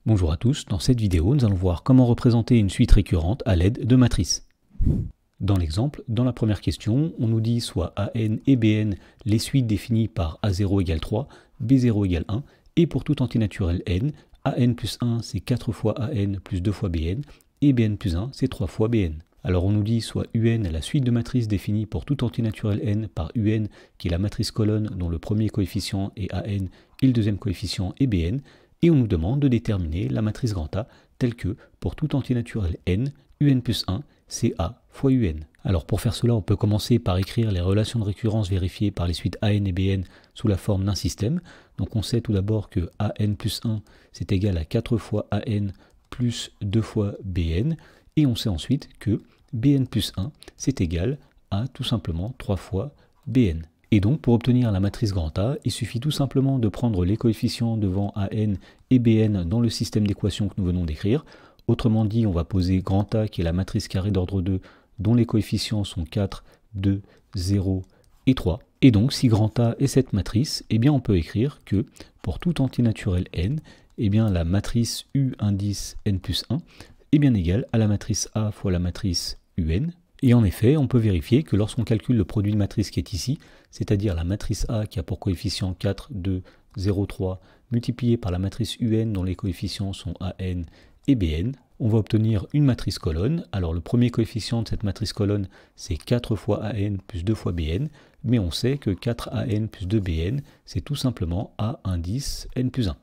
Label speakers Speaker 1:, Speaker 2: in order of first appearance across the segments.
Speaker 1: Bonjour à tous, dans cette vidéo nous allons voir comment représenter une suite récurrente à l'aide de matrices. Dans l'exemple, dans la première question, on nous dit soit AN et BN les suites définies par A0 égale 3, B0 égale 1, et pour tout antinaturel n, AN plus 1 c'est 4 fois AN plus 2 fois BN, et BN plus 1 c'est 3 fois BN. Alors on nous dit soit UN la suite de matrices définie pour tout antinaturel n par UN qui est la matrice colonne dont le premier coefficient est AN et le deuxième coefficient est BN, et on nous demande de déterminer la matrice grand A telle que pour tout antinaturel n, UN plus 1 c'est A fois UN. Alors pour faire cela on peut commencer par écrire les relations de récurrence vérifiées par les suites AN et BN sous la forme d'un système. Donc on sait tout d'abord que AN plus 1 c'est égal à 4 fois AN plus 2 fois BN, et on sait ensuite que BN plus 1, c'est égal à tout simplement 3 fois BN. Et donc pour obtenir la matrice grand A, il suffit tout simplement de prendre les coefficients devant AN et BN dans le système d'équations que nous venons d'écrire. Autrement dit, on va poser grand A qui est la matrice carrée d'ordre 2 dont les coefficients sont 4, 2, 0 et 3. Et donc si grand A est cette matrice, eh bien on peut écrire que pour tout antinaturel n, eh bien la matrice U indice n plus 1 est bien égale à la matrice A fois la matrice UN. Et en effet, on peut vérifier que lorsqu'on calcule le produit de matrice qui est ici, c'est-à-dire la matrice A qui a pour coefficient 4, 2, 0, 3, multiplié par la matrice UN dont les coefficients sont AN et BN, on va obtenir une matrice colonne. Alors le premier coefficient de cette matrice colonne, c'est 4 fois AN plus 2 fois BN, mais on sait que 4AN plus 2BN, c'est tout simplement A indice N plus 1.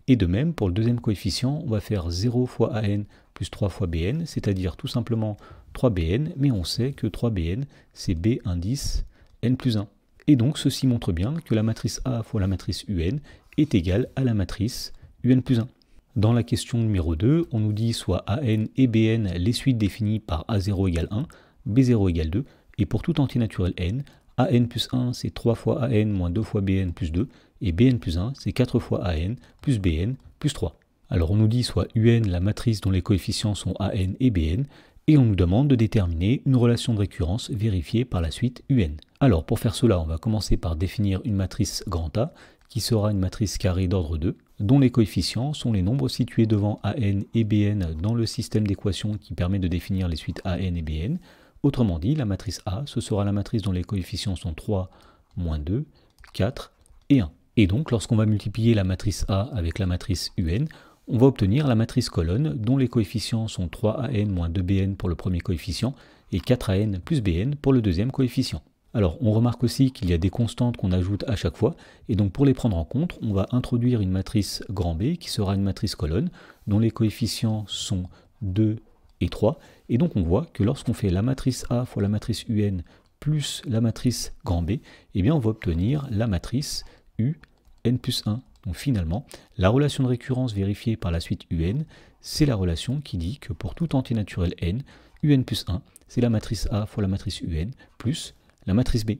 Speaker 1: Et de même, pour le deuxième coefficient, on va faire 0 fois AN plus 3 fois BN, c'est-à-dire tout simplement 3BN, mais on sait que 3BN, c'est B indice N plus 1. Et donc, ceci montre bien que la matrice A fois la matrice UN est égale à la matrice UN plus 1. Dans la question numéro 2, on nous dit soit AN et BN les suites définies par A0 égale 1, B0 égale 2, et pour tout antinaturel n, AN plus 1 c'est 3 fois AN moins 2 fois BN plus 2, et BN plus 1 c'est 4 fois AN plus BN plus 3. Alors on nous dit soit UN la matrice dont les coefficients sont AN et BN, et on nous demande de déterminer une relation de récurrence vérifiée par la suite UN. Alors pour faire cela, on va commencer par définir une matrice grand A, qui sera une matrice carrée d'ordre 2, dont les coefficients sont les nombres situés devant AN et BN dans le système d'équations qui permet de définir les suites AN et BN. Autrement dit, la matrice A, ce sera la matrice dont les coefficients sont 3, moins 2, 4 et 1. Et donc, lorsqu'on va multiplier la matrice A avec la matrice UN, on va obtenir la matrice colonne dont les coefficients sont 3AN moins 2BN pour le premier coefficient et 4AN plus BN pour le deuxième coefficient. Alors, on remarque aussi qu'il y a des constantes qu'on ajoute à chaque fois, et donc pour les prendre en compte, on va introduire une matrice grand B qui sera une matrice colonne dont les coefficients sont 2 et 3, et donc on voit que lorsqu'on fait la matrice A fois la matrice UN plus la matrice grand B, eh bien on va obtenir la matrice UN plus 1. Donc finalement, la relation de récurrence vérifiée par la suite UN, c'est la relation qui dit que pour tout antinaturel n, UN plus 1, c'est la matrice A fois la matrice UN plus la matrice B.